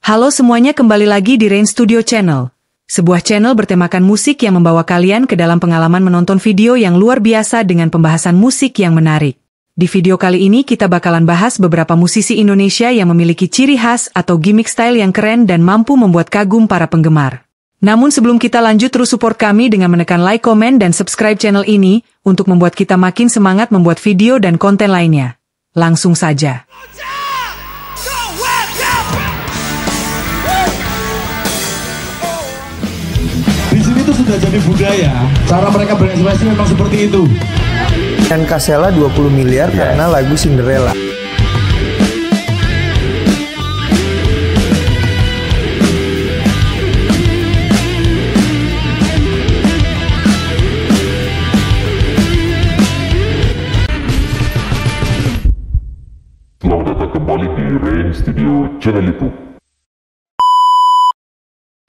Halo semuanya, kembali lagi di Rain Studio Channel. Sebuah channel bertemakan musik yang membawa kalian ke dalam pengalaman menonton video yang luar biasa dengan pembahasan musik yang menarik. Di video kali ini kita bakalan bahas beberapa musisi Indonesia yang memiliki ciri khas atau gimmick style yang keren dan mampu membuat kagum para penggemar. Namun sebelum kita lanjut, terus support kami dengan menekan like, komen, dan subscribe channel ini untuk membuat kita makin semangat membuat video dan konten lainnya. Langsung saja. Di sini tuh sudah jadi budaya. Cara mereka berekspresi memang seperti itu. Dan Kasela 20 miliar karena lagu Cinderella. Selamat datang kembali di Rain Studio Channel YouTube.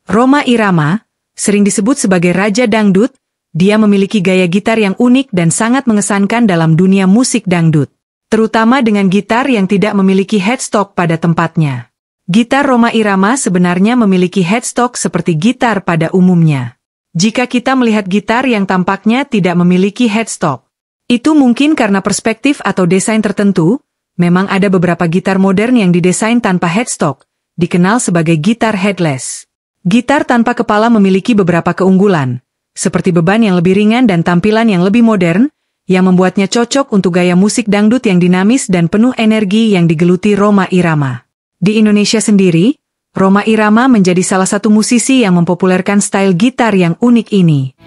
Rhoma Irama, sering disebut sebagai Raja Dangdut, dia memiliki gaya gitar yang unik dan sangat mengesankan dalam dunia musik dangdut. Terutama dengan gitar yang tidak memiliki headstock pada tempatnya. Gitar Rhoma Irama sebenarnya memiliki headstock seperti gitar pada umumnya. Jika kita melihat gitar yang tampaknya tidak memiliki headstock, itu mungkin karena perspektif atau desain tertentu. Memang ada beberapa gitar modern yang didesain tanpa headstock, dikenal sebagai gitar headless. Gitar tanpa kepala memiliki beberapa keunggulan, seperti beban yang lebih ringan dan tampilan yang lebih modern, yang membuatnya cocok untuk gaya musik dangdut yang dinamis dan penuh energi yang digeluti Rhoma Irama. Di Indonesia sendiri, Rhoma Irama menjadi salah satu musisi yang mempopulerkan style gitar yang unik ini.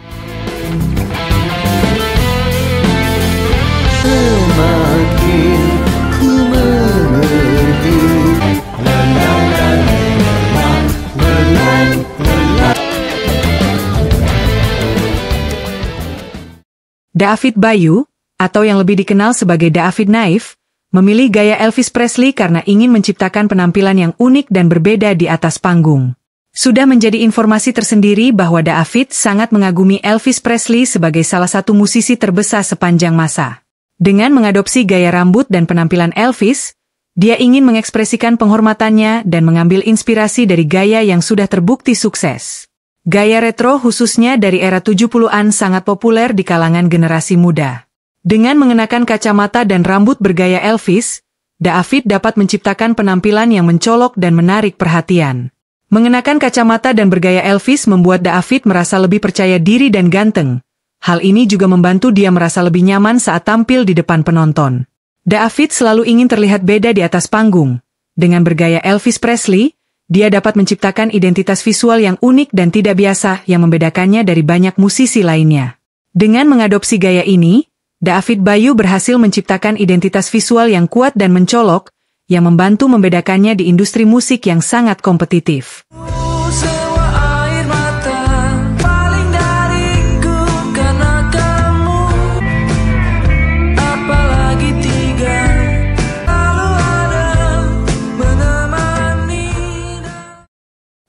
David Bayu, atau yang lebih dikenal sebagai David Naif, memilih gaya Elvis Presley karena ingin menciptakan penampilan yang unik dan berbeda di atas panggung. Sudah menjadi informasi tersendiri bahwa David sangat mengagumi Elvis Presley sebagai salah satu musisi terbesar sepanjang masa. Dengan mengadopsi gaya rambut dan penampilan Elvis, dia ingin mengekspresikan penghormatannya dan mengambil inspirasi dari gaya yang sudah terbukti sukses. Gaya retro khususnya dari era 70-an sangat populer di kalangan generasi muda. Dengan mengenakan kacamata dan rambut bergaya Elvis, David dapat menciptakan penampilan yang mencolok dan menarik perhatian. Mengenakan kacamata dan bergaya Elvis membuat David merasa lebih percaya diri dan ganteng. Hal ini juga membantu dia merasa lebih nyaman saat tampil di depan penonton. David selalu ingin terlihat beda di atas panggung. Dengan bergaya Elvis Presley, dia dapat menciptakan identitas visual yang unik dan tidak biasa yang membedakannya dari banyak musisi lainnya. Dengan mengadopsi gaya ini, David Bayu berhasil menciptakan identitas visual yang kuat dan mencolok, yang membantu membedakannya di industri musik yang sangat kompetitif.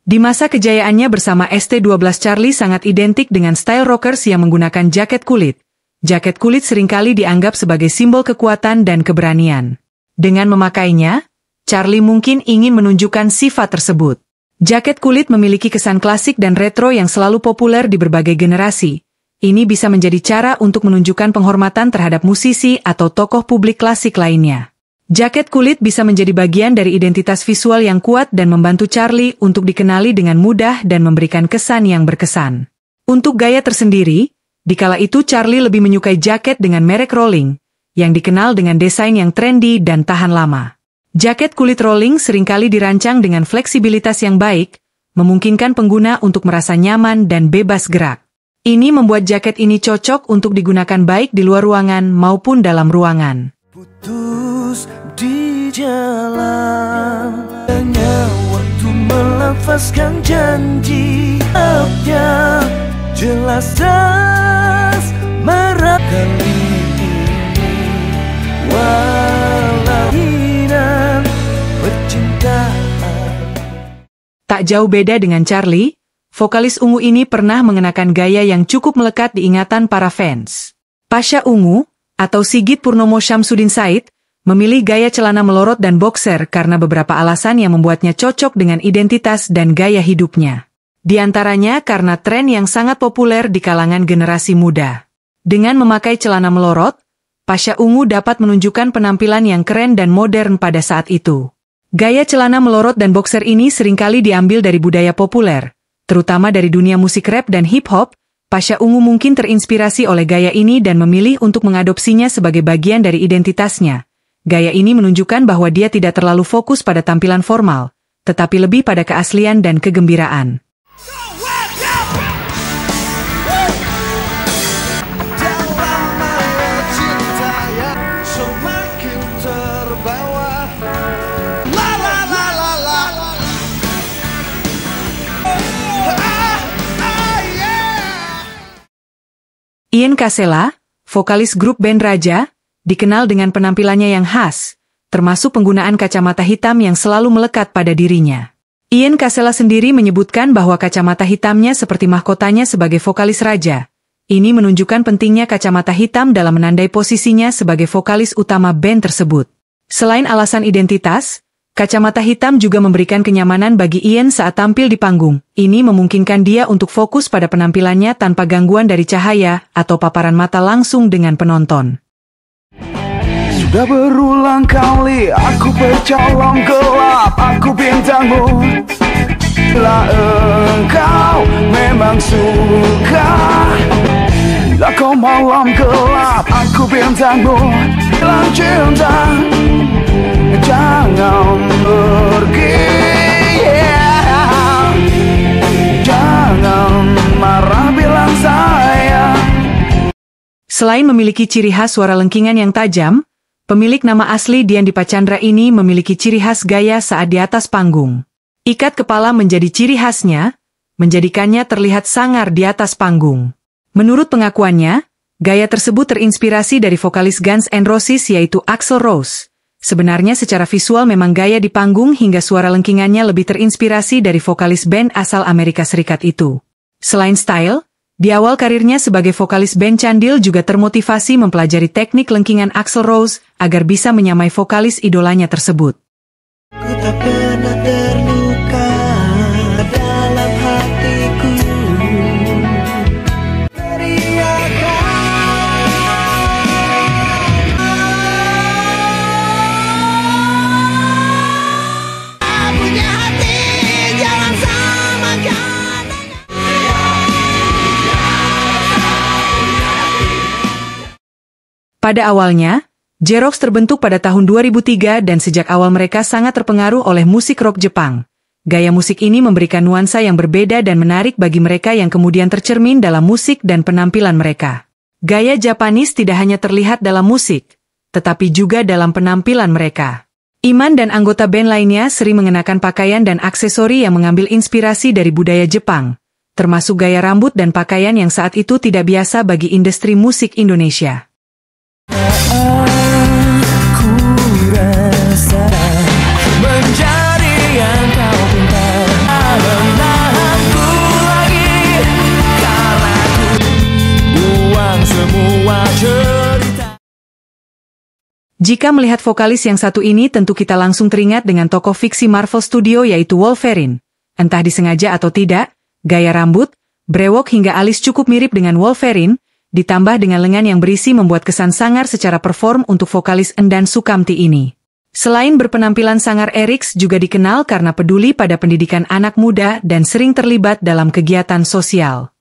Di masa kejayaannya bersama ST12 Charlie sangat identik dengan style rockers yang menggunakan jaket kulit. Jaket kulit seringkali dianggap sebagai simbol kekuatan dan keberanian. Dengan memakainya, Charlie mungkin ingin menunjukkan sifat tersebut. Jaket kulit memiliki kesan klasik dan retro yang selalu populer di berbagai generasi. Ini bisa menjadi cara untuk menunjukkan penghormatan terhadap musisi atau tokoh publik klasik lainnya. Jaket kulit bisa menjadi bagian dari identitas visual yang kuat dan membantu Charlie untuk dikenali dengan mudah dan memberikan kesan yang berkesan. Untuk gaya tersendiri, dikala itu Charlie lebih menyukai jaket dengan merek Rolling, yang dikenal dengan desain yang trendy dan tahan lama. Jaket kulit Rolling seringkali dirancang dengan fleksibilitas yang baik, memungkinkan pengguna untuk merasa nyaman dan bebas gerak. Ini membuat jaket ini cocok untuk digunakan baik di luar ruangan maupun dalam ruangan. Putus di jalan, hanya waktu melafazkan janji. Abnya jelas marah kali ini, walau hilang percintaan. Tak jauh beda dengan Charlie, vokalis Ungu ini pernah mengenakan gaya yang cukup melekat di ingatan para fans. Pasha Ungu, atau Sigit Purnomo Syamsuddin Said, memilih gaya celana melorot dan boxer karena beberapa alasan yang membuatnya cocok dengan identitas dan gaya hidupnya. Di antaranya karena tren yang sangat populer di kalangan generasi muda. Dengan memakai celana melorot, Pasha Ungu dapat menunjukkan penampilan yang keren dan modern pada saat itu. Gaya celana melorot dan boxer ini seringkali diambil dari budaya populer, terutama dari dunia musik rap dan hip-hop. Pasha Ungu mungkin terinspirasi oleh gaya ini dan memilih untuk mengadopsinya sebagai bagian dari identitasnya. Gaya ini menunjukkan bahwa dia tidak terlalu fokus pada tampilan formal, tetapi lebih pada keaslian dan kegembiraan. Ian Kasela, vokalis grup band Raja, dikenal dengan penampilannya yang khas, termasuk penggunaan kacamata hitam yang selalu melekat pada dirinya. Ian Kasela sendiri menyebutkan bahwa kacamata hitamnya seperti mahkotanya sebagai vokalis Raja. Ini menunjukkan pentingnya kacamata hitam dalam menandai posisinya sebagai vokalis utama band tersebut. Selain alasan identitas, kacamata hitam juga memberikan kenyamanan bagi Ian saat tampil di panggung. Ini memungkinkan dia untuk fokus pada penampilannya tanpa gangguan dari cahaya atau paparan mata langsung dengan penonton. Sudah berulang kali aku bercolong gelap, aku bintangmu. Bila engkau memang suka, bila kau malam gelap, aku bintangmu. Bilang cinta, jangan pergi, jangan marah, bilang sayang. Selain memiliki ciri khas suara lengkingan yang tajam, pemilik nama asli Dian Dipacandra ini memiliki ciri khas gaya saat di atas panggung. Ikat kepala menjadi ciri khasnya, menjadikannya terlihat sangar di atas panggung. Menurut pengakuannya, gaya tersebut terinspirasi dari vokalis Guns N' Roses yaitu Axl Rose. Sebenarnya secara visual memang gaya di panggung hingga suara lengkingannya lebih terinspirasi dari vokalis band asal Amerika Serikat itu. Selain style, di awal karirnya sebagai vokalis band Candil juga termotivasi mempelajari teknik lengkingan Axl Rose agar bisa menyamai vokalis idolanya tersebut. Ku tak pernah terluka dalam hatiku. Pada awalnya, J-Rocks terbentuk pada tahun 2003 dan sejak awal mereka sangat terpengaruh oleh musik rock Jepang. Gaya musik ini memberikan nuansa yang berbeda dan menarik bagi mereka yang kemudian tercermin dalam musik dan penampilan mereka. Gaya Japanis tidak hanya terlihat dalam musik, tetapi juga dalam penampilan mereka. Iman dan anggota band lainnya sering mengenakan pakaian dan aksesori yang mengambil inspirasi dari budaya Jepang, termasuk gaya rambut dan pakaian yang saat itu tidak biasa bagi industri musik Indonesia. Aku rasa menjadi yang kau pinta, menahanku lagi karena ku buang semua cerita. Jika melihat vokalis yang satu ini tentu kita langsung teringat dengan tokoh fiksi Marvel Studio yaitu Wolverine. Entah disengaja atau tidak, gaya rambut, brewok hingga alis cukup mirip dengan Wolverine, ditambah dengan lengan yang berisi membuat kesan sangar secara perform untuk vokalis Endan Sukamti ini. Selain berpenampilan sangar, Eriks juga dikenal karena peduli pada pendidikan anak muda dan sering terlibat dalam kegiatan sosial.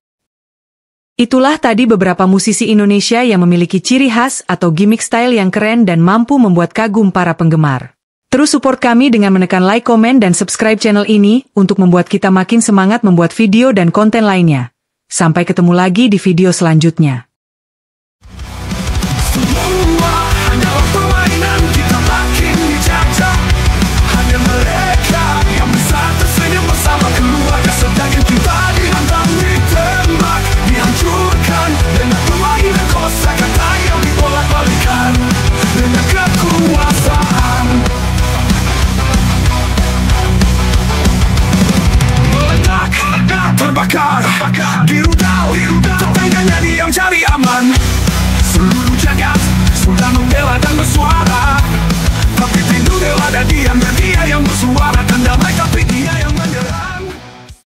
Itulah tadi beberapa musisi Indonesia yang memiliki ciri khas atau gimmick style yang keren dan mampu membuat kagum para penggemar. Terus support kami dengan menekan like, komen, dan subscribe channel ini untuk membuat kita makin semangat membuat video dan konten lainnya. Sampai ketemu lagi di video selanjutnya.